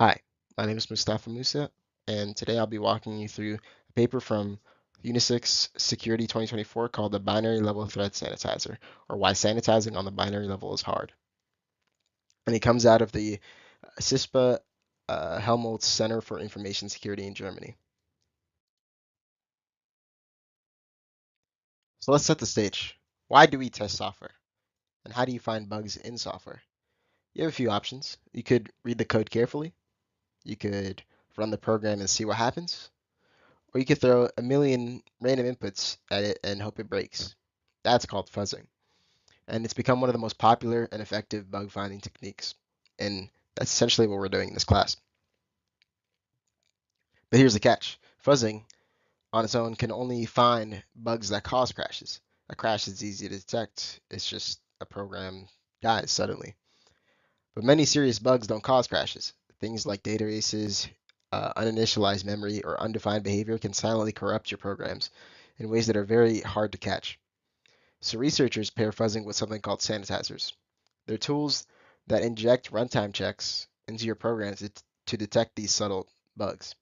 Hi, my name is Mustafa Musa, and today I'll be walking you through a paper from Unisys Security 2024 called the Binary Level Threat Sanitizer, or Why Sanitizing on the Binary Level is Hard. And it comes out of the CISPA Helmholtz Center for Information Security in Germany. So let's set the stage. Why do we test software? And how do you find bugs in software? You have a few options. You could read the code carefully, you could run the program and see what happens, or you could throw a million random inputs at it and hope it breaks. That's called fuzzing. And it's become one of the most popular and effective bug finding techniques. And that's essentially what we're doing in this class. But here's the catch. Fuzzing on its own can only find bugs that cause crashes. A crash is easy to detect. It's just a program dies suddenly. But many serious bugs don't cause crashes. Things like data races, uninitialized memory, or undefined behavior can silently corrupt your programs in ways that are very hard to catch. So researchers pair fuzzing with something called sanitizers. They're tools that inject runtime checks into your programs to detect these subtle bugs.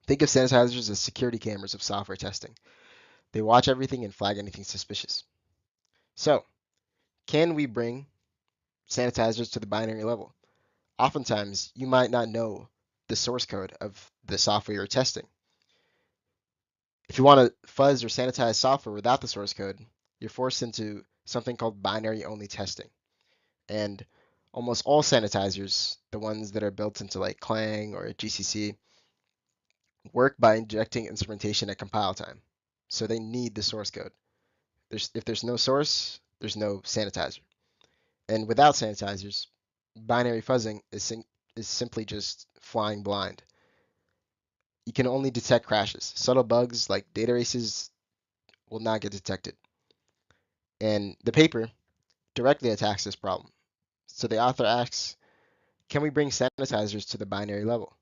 Think of sanitizers as security cameras of software testing. They watch everything and flag anything suspicious. So, can we bring sanitizers to the binary level? Oftentimes, you might not know the source code of the software you're testing. If you want to fuzz or sanitize software without the source code, you're forced into something called binary only testing. And almost all sanitizers, the ones that are built into like Clang or GCC, work by injecting instrumentation at compile time. So they need the source code. If there's no source, there's no sanitizer. And without sanitizers, binary fuzzing is simply just flying blind. You can only detect crashes. Subtle bugs like data races will not get detected. And the paper directly attacks this problem. So the author asks, can we bring sanitizers to the binary level?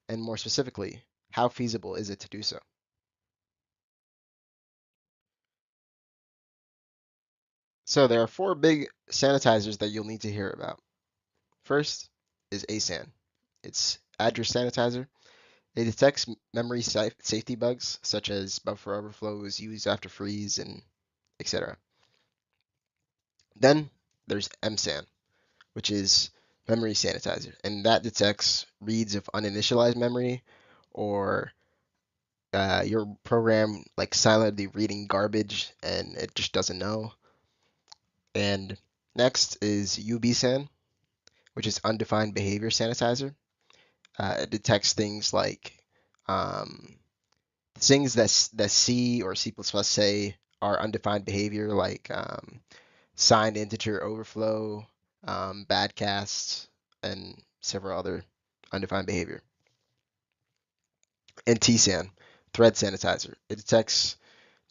And more specifically, how feasible is it to do so? So there are four big sanitizers that you'll need to hear about. First is ASAN. It's address sanitizer. It detects memory safety bugs such as buffer overflows, use after freeze, and etc. Then there's MSAN, which is memory sanitizer, and that detects reads of uninitialized memory or your program like silently reading garbage and it just doesn't know. And next is UBSAN, which is undefined behavior sanitizer. It detects things like um, things that C or C++ say are undefined behavior, like signed integer overflow, bad casts, and several other undefined behavior. And TSAN, thread sanitizer. It detects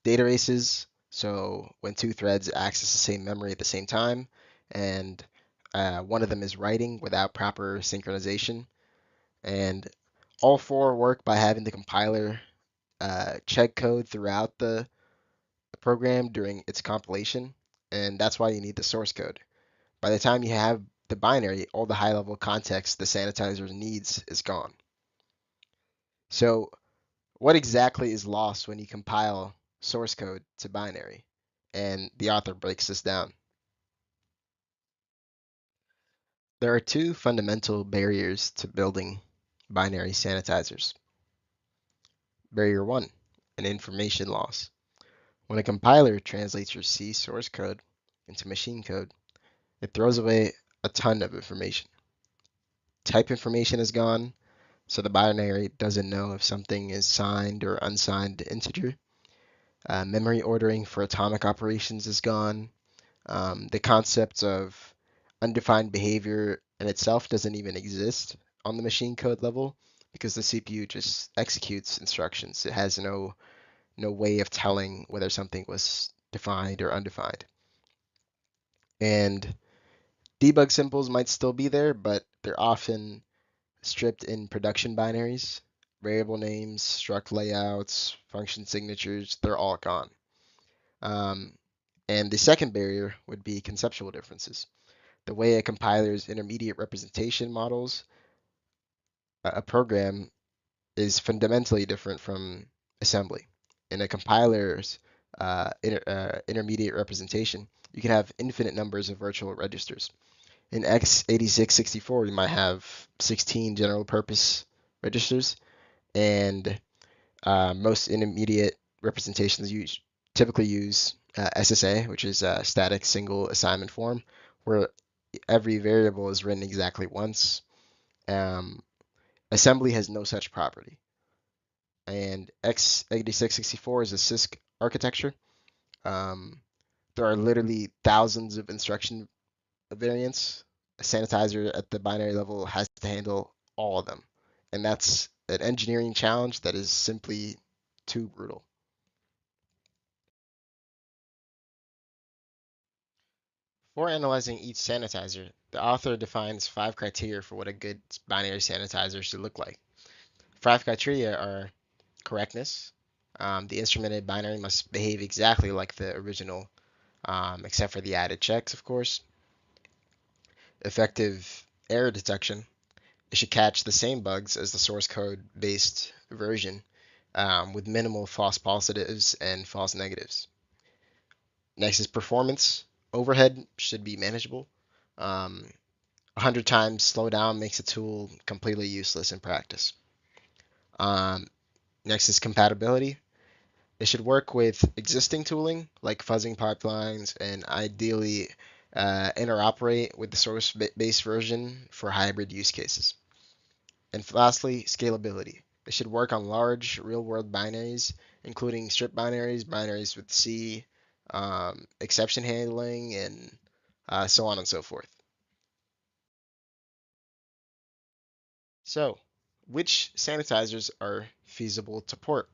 data races. So when two threads access the same memory at the same time, and one of them is writing without proper synchronization, and all four work by having the compiler check code throughout the program during its compilation, and that's why you need the source code. By the time you have the binary, all the high-level context the sanitizer needs is gone. So what exactly is lost when you compile source code to binary? And the author breaks this down. There are two fundamental barriers to building binary sanitizers. Barrier one, an information loss. When a compiler translates your C source code into machine code, it throws away a ton of information. Type information is gone, so the binary doesn't know if something is signed or unsigned integer. Memory ordering for atomic operations is gone. The concept of undefined behavior in itself doesn't even exist on the machine code level because the CPU just executes instructions. It has no way of telling whether something was defined or undefined. And debug symbols might still be there, but they're often stripped in production binaries. Variable names, struct layouts, function signatures, they're all gone. Um, and the second barrier would be conceptual differences. The way a compiler's intermediate representation models A program is fundamentally different from assembly. In a compiler's intermediate representation, you can have infinite numbers of virtual registers. In x86-64, we might have 16 general purpose registers, and most intermediate representations typically use SSA, which is static single assignment form, where every variable is written exactly once. Um, assembly has no such property. And x86-64 is a CISC architecture. Um, there are literally thousands of instruction variants. A sanitizer at the binary level has to handle all of them. And that's an engineering challenge that is simply too brutal. For analyzing each sanitizer, the author defines 5 criteria for what a good binary sanitizer should look like. 5 criteria are correctness. The instrumented binary must behave exactly like the original, except for the added checks, of course. Effective error detection. It should catch the same bugs as the source code based version, with minimal false positives and false negatives. Next is performance. Overhead should be manageable. 100 times slowdown makes a tool completely useless in practice. Um, Next is compatibility. It should work with existing tooling like fuzzing pipelines and ideally interoperate with the source-based version for hybrid use cases. And lastly, scalability. It should work on large real-world binaries, including strip binaries, binaries with C, exception handling, and so on and so forth. So, which sanitizers are feasible to port?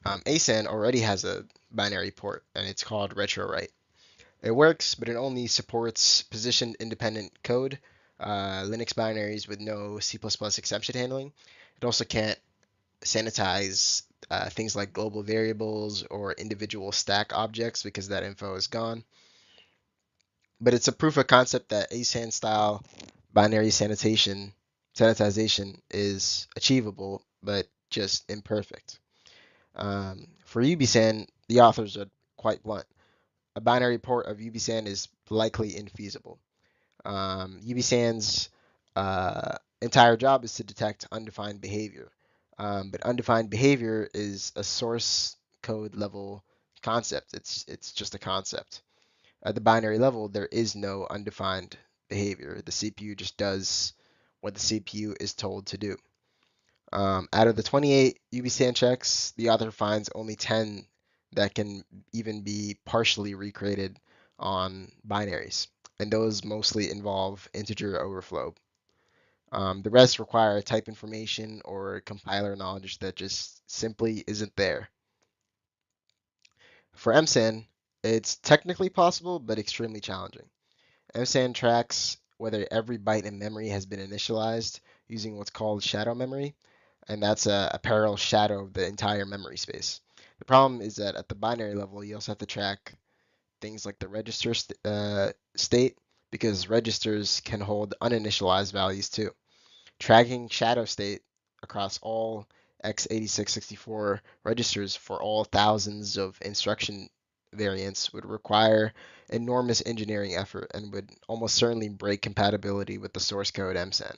ASAN already has a binary port, and it's called retrowrite. It works, but it only supports position-independent code, Linux binaries with no C++ exception handling. It also can't sanitize things like global variables or individual stack objects because that info is gone. But it's a proof of concept that ASAN style binary sanitization is achievable, but just imperfect. For UBSAN, the authors are quite blunt. A binary port of UBSAN is likely infeasible. UBSAN's entire job is to detect undefined behavior. But undefined behavior is a source code level concept. It's just a concept. At the binary level, there is no undefined behavior. The CPU just does what the CPU is told to do. Out of the 28 UBSAN checks, the author finds only 10 that can even be partially recreated on binaries, and those mostly involve integer overflow. The rest require type information or compiler knowledge that just simply isn't there. For MSAN, it's technically possible, but extremely challenging. MSAN tracks whether every byte in memory has been initialized using what's called shadow memory, and that's a parallel shadow of the entire memory space. The problem is that at the binary level, you also have to track things like the register state because registers can hold uninitialized values too. Tracking shadow state across all x86-64 registers for all thousands of instruction variants would require enormous engineering effort and would almost certainly break compatibility with the source code MSAN.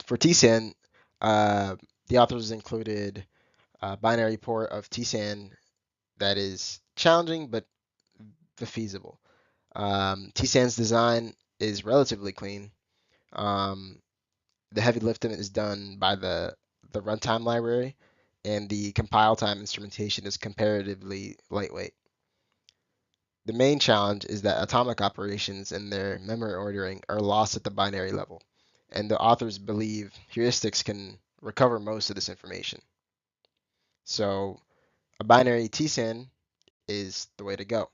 For TSAN, uh, the authors included a binary port of TSAN that is challenging but feasible. TSAN's design is relatively clean. Um, the heavy lifting is done by the runtime library, and the compile time instrumentation is comparatively lightweight. The main challenge is that atomic operations and their memory ordering are lost at the binary level, and the authors believe heuristics can recover most of this information. So a binary TSAN is the way to go.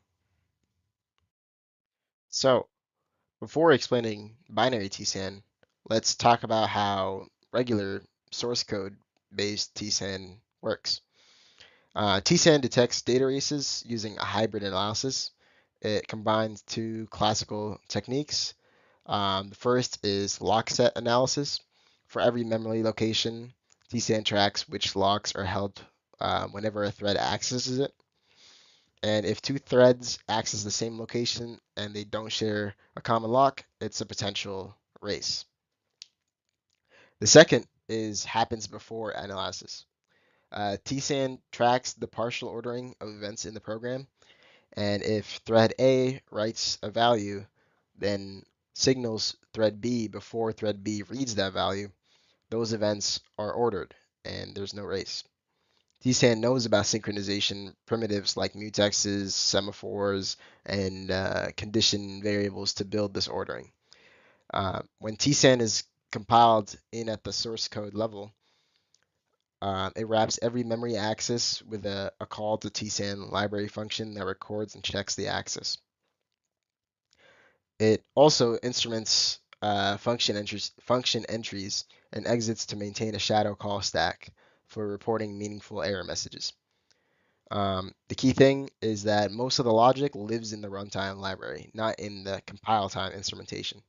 So before explaining binary TSAN, let's talk about how regular source code based TSAN works. TSAN detects data races using a hybrid analysis. It combines two classical techniques. The first is lock set analysis. For every memory location, TSAN tracks which locks are held whenever a thread accesses it. And if two threads access the same location and they don't share a common lock, it's a potential race. The second is happens before analysis. TSAN tracks the partial ordering of events in the program, and if thread A writes a value, then signals thread B before thread B reads that value, those events are ordered, and there's no race. TSAN knows about synchronization primitives like mutexes, semaphores, and condition variables to build this ordering. When TSAN is compiled in at the source code level, it wraps every memory access with a call to TSAN library function that records and checks the access. It also instruments function entries and exits to maintain a shadow call stack for reporting meaningful error messages. The key thing is that most of the logic lives in the runtime library, not in the compile time instrumentation.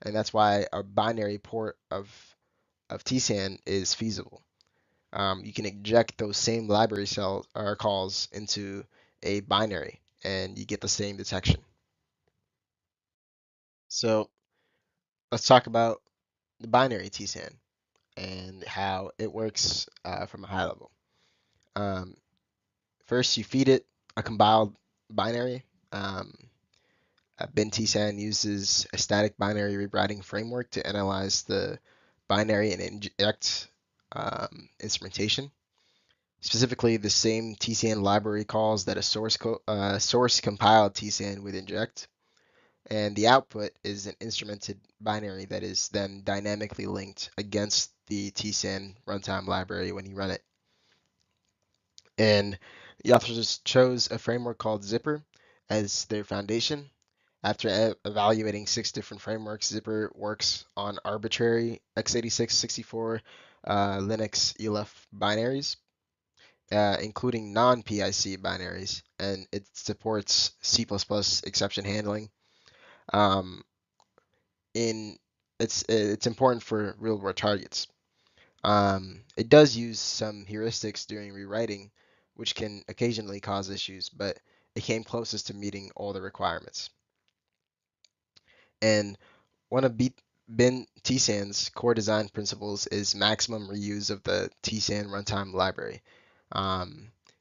And that's why a binary port of TSAN is feasible. You can inject those same library cell or calls into a binary and you get the same detection. So let's talk about the binary TSAN and how it works from a high level. Um, First, you feed it a compiled binary. Bin TSAN uses a static binary rewriting framework to analyze the binary and inject instrumentation. Specifically, the same TSAN library calls that a source compiled TSAN would inject, and the output is an instrumented binary that is then dynamically linked against the TSAN runtime library when you run it. And the authors chose a framework called Zypper as their foundation. After evaluating 6 different frameworks, Zypper works on arbitrary x86, 64 Linux ELF binaries, including non-PIC binaries, and it supports C++ exception handling. Um, in it's important for real-world targets. It does use some heuristics during rewriting, which can occasionally cause issues, but it came closest to meeting all the requirements. And one of Bin TSAN's core design principles is maximum reuse of the TSAN runtime library.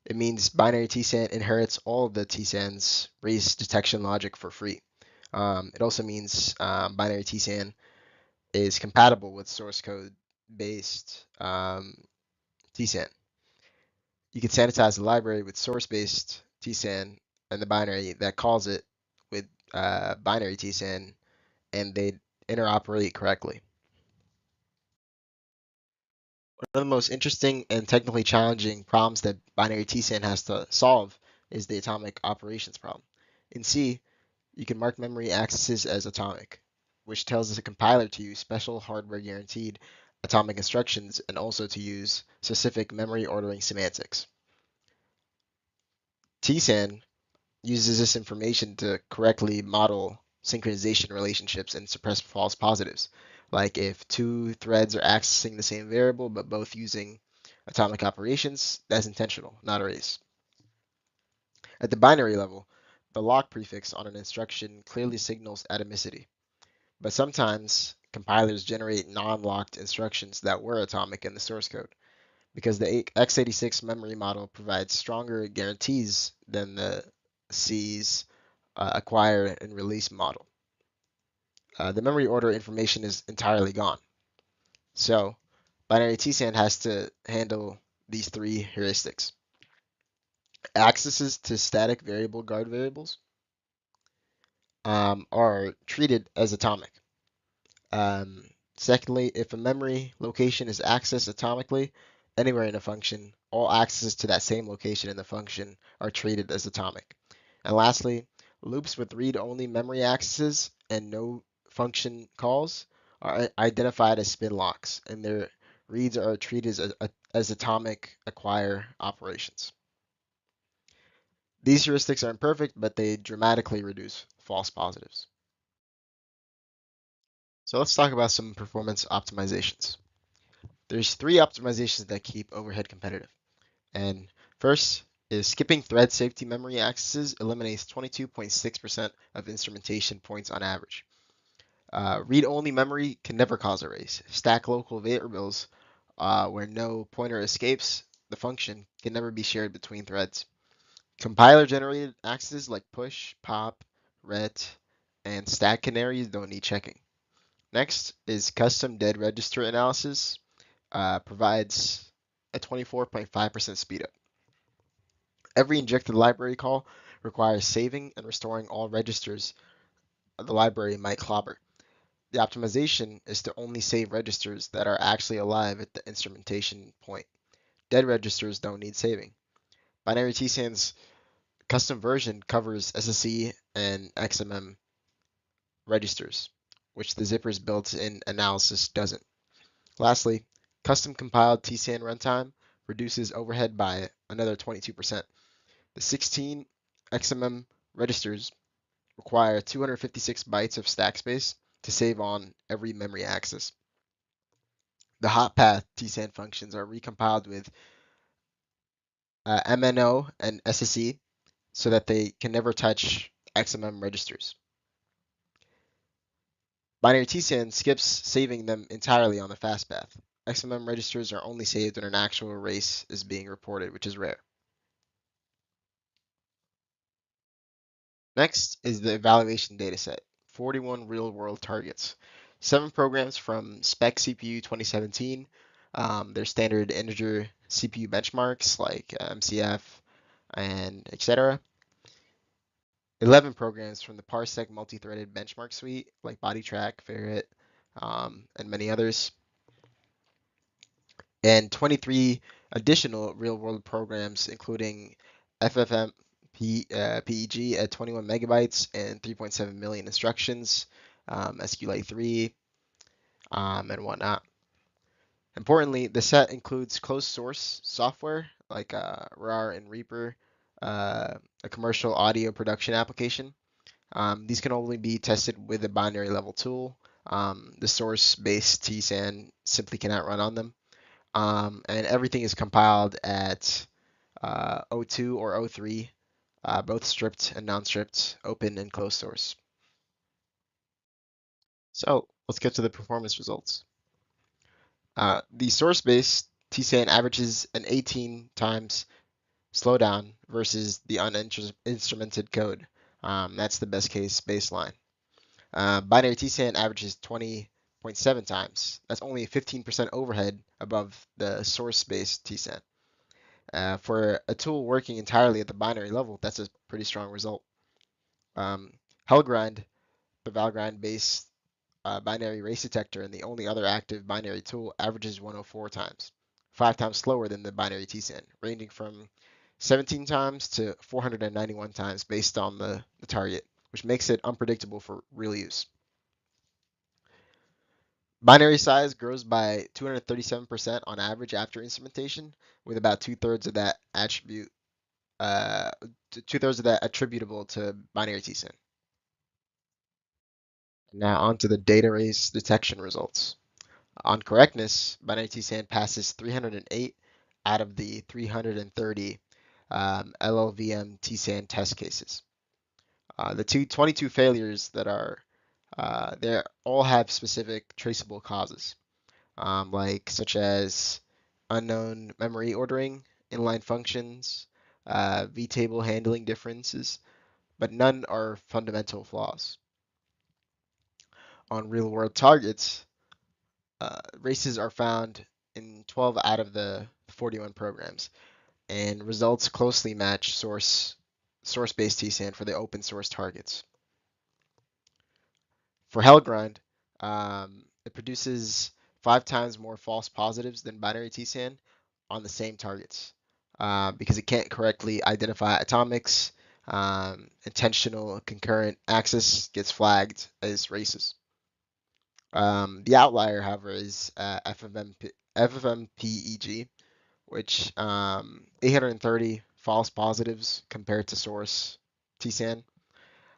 It means binary TSAN inherits all of the TSAN's race detection logic for free. It also means binary TSAN is compatible with source code based TSAN. You can sanitize the library with source-based TSAN and the binary that calls it with binary TSAN, and they interoperate correctly. One of the most interesting and technically challenging problems that binary TSAN has to solve is the atomic operations problem. In C, you can mark memory accesses as atomic, which tells the compiler to use special hardware guaranteed atomic instructions and also to use specific memory ordering semantics. TSAN uses this information to correctly model synchronization relationships and suppress false positives. Like if two threads are accessing the same variable but both using atomic operations, that's intentional, not a race. At the binary level, the lock prefix on an instruction clearly signals atomicity, but sometimes compilers generate non-locked instructions that were atomic in the source code because the x86 memory model provides stronger guarantees than the C's acquire and release model. The memory order information is entirely gone. So binary TSAN has to handle these three heuristics. Accesses to static variable guard variables are treated as atomic. Secondly, if a memory location is accessed atomically anywhere in a function, all accesses to that same location in the function are treated as atomic. And lastly, loops with read-only memory accesses and no function calls are identified as spin locks, and their reads are treated as atomic acquire operations. These heuristics are imperfect, but they dramatically reduce false positives. So let's talk about some performance optimizations. There's three optimizations that keep overhead competitive. And first is skipping thread safety memory accesses eliminates 22.6% of instrumentation points on average. Read-only memory can never cause erase. Stack local variables where no pointer escapes the function can never be shared between threads. Compiler-generated accesses like push, pop, ret, and stack canaries don't need checking. Next is custom dead register analysis. Provides a 24.5% speedup. Every injected library call requires saving and restoring all registers the library might clobber. The optimization is to only save registers that are actually alive at the instrumentation point. Dead registers don't need saving. Binary TSAN's custom version covers SSE and XMM registers, which the zipper's built-in analysis doesn't. Lastly, custom compiled TSAN runtime reduces overhead by another 22%. The 16 XMM registers require 256 bytes of stack space to save on every memory access. The hot path TSAN functions are recompiled with MNO and SSE so that they can never touch XMM registers. Binary TSAN skips saving them entirely on the fast path. XMM registers are only saved when an actual erase is being reported, which is rare. Next is the evaluation dataset, 41 real-world targets. 7 programs from SEC' 2017, their standard integer CPU benchmarks like MCF and etc. 11 programs from the Parsec multi-threaded benchmark suite like BodyTrack, Ferret, and many others. And 23 additional real-world programs, including FFM PEG at 21 megabytes and 3.7 million instructions, SQLite 3, and whatnot. Importantly, the set includes closed source software like RAR and Reaper, a commercial audio production application. These can only be tested with a binary level tool. The source-based TSAN simply cannot run on them. And everything is compiled at O2 or O3, both stripped and non-stripped, open and closed source. So let's get to the performance results. The source-based TSAN averages an 18 times slowdown versus the uninstrumented code. That's the best case baseline. Binary TSAN averages 20.7 times. That's only 15% overhead above the source-based TSAN. For a tool working entirely at the binary level, that's a pretty strong result. Hellgrind, the Valgrind-based binary race detector and the only other active binary tool, averages 104 times, 5 times slower than the binary TSAN, ranging from 17 times to 491 times based on the target, which makes it unpredictable for real use. Binary size grows by 237% on average after instrumentation, with about two-thirds of that attributable to binary TSAN. Now on to the data race detection results. On correctness, binary TSAN passes 308 out of the 330 LLVM TSAN test cases. The 22 failures that are they all have specific traceable causes, such as unknown memory ordering, inline functions, vtable handling differences, but none are fundamental flaws. On real-world targets, races are found in 12 out of the 41 programs, and results closely match source-based TSAN for the open source targets. For Hellgrind, it produces 5 times more false positives than binary TSAN on the same targets because it can't correctly identify atomics. Intentional concurrent access gets flagged as races. The outlier, however, is FFmpeg, which 830 false positives compared to source TSAN.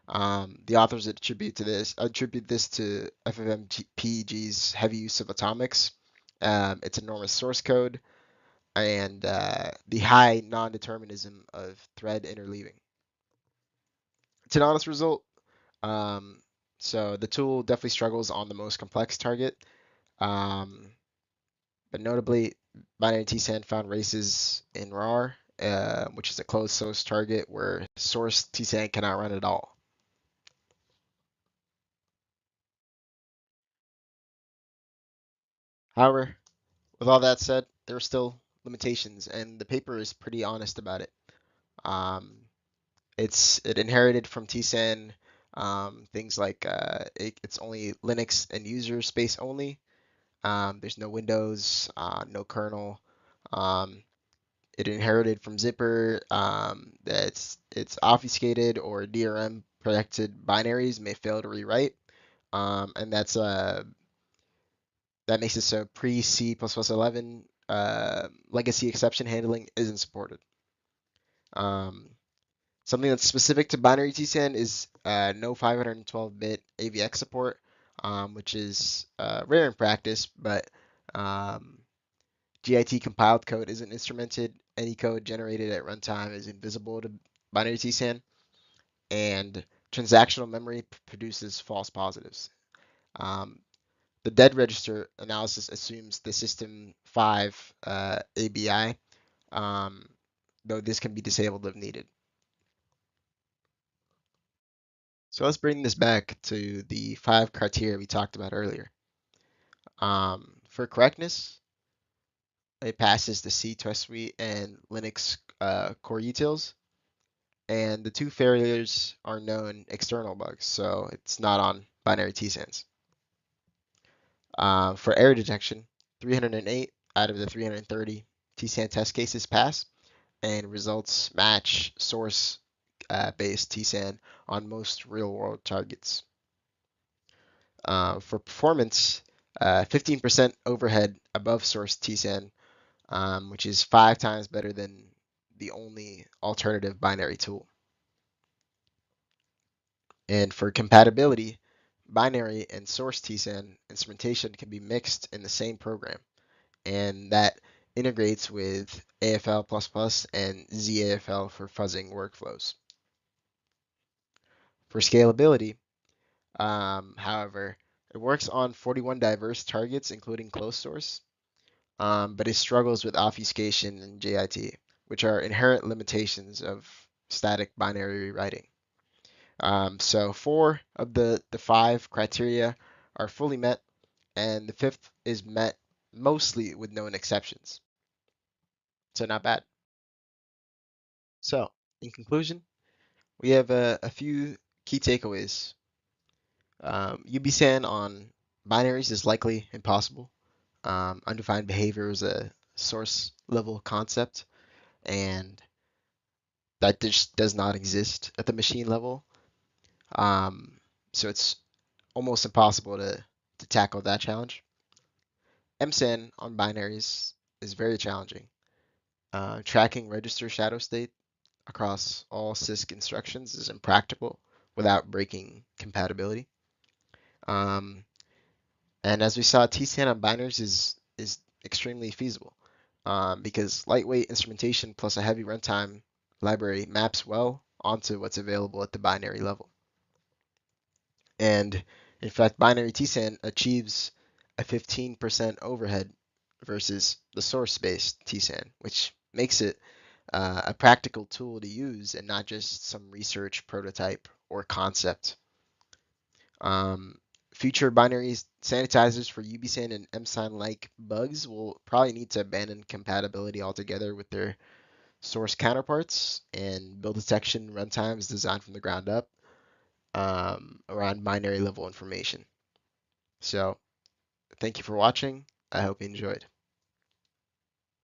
The authors attribute this to FFmpeg's heavy use of atomics, its enormous source code, and the high non-determinism of thread interleaving. It's an honest result. Um, so the tool definitely struggles on the most complex target, um, but notably, binary tsand found races in RAR, which is a closed source target where source tsand cannot run at all. However, with all that said, there are still limitations, and the paper is pretty honest about it. Um, it inherited from tsand things like it's only Linux and user space only. There's no Windows, no kernel. Um, it inherited from Zipper that it's obfuscated or DRM protected binaries may fail to rewrite, and that makes it so pre C++11 legacy exception handling isn't supported. Um, Something that's specific to binary tsand is no 512-bit AVX support, which is rare in practice, but um, GIT compiled code isn't instrumented. Any code generated at runtime is invisible to binary tsand, and transactional memory produces false positives. Um, the dead register analysis assumes the system 5 ABI, um, though this can be disabled if needed. So let's bring this back to the 5 criteria we talked about earlier. For correctness, it passes the C test suite and Linux core utils. And the 2 failures are known external bugs, so it's not on binary tsands. For error detection, 308 out of the 330 tsand test cases pass, and results match source based tsand on most real world targets. For performance, 15% overhead above source tsand, which is 5 times better than the only alternative binary tool. And for compatibility, binary and source tsand instrumentation can be mixed in the same program, and that integrates with AFL++ and ZAFL for fuzzing workflows. For scalability, however, it works on 41 diverse targets, including closed source, but it struggles with obfuscation and JIT, which are inherent limitations of static binary rewriting. So 4 of the 5 criteria are fully met, and the 5th is met mostly with known exceptions. So not bad. So in conclusion, we have a few key takeaways. UBSAN on binaries is likely impossible. Undefined behavior is a source level concept, and that just does not exist at the machine level. So it's almost impossible to tackle that challenge. MSAN on binaries is very challenging. Tracking register shadow state across all CISC instructions is impractical without breaking compatibility. Um, and as we saw, tsand on binaries is extremely feasible because lightweight instrumentation plus a heavy runtime library maps well onto what's available at the binary level. And in fact, binary tsand achieves a 15% overhead versus the source-based tsand, which makes it a practical tool to use and not just some research prototype or concept. Future binary sanitizers for UBSAN and MSAN-like bugs will probably need to abandon compatibility altogether with their source counterparts and build detection runtimes designed from the ground up around binary level information. So thank you for watching. I hope you enjoyed.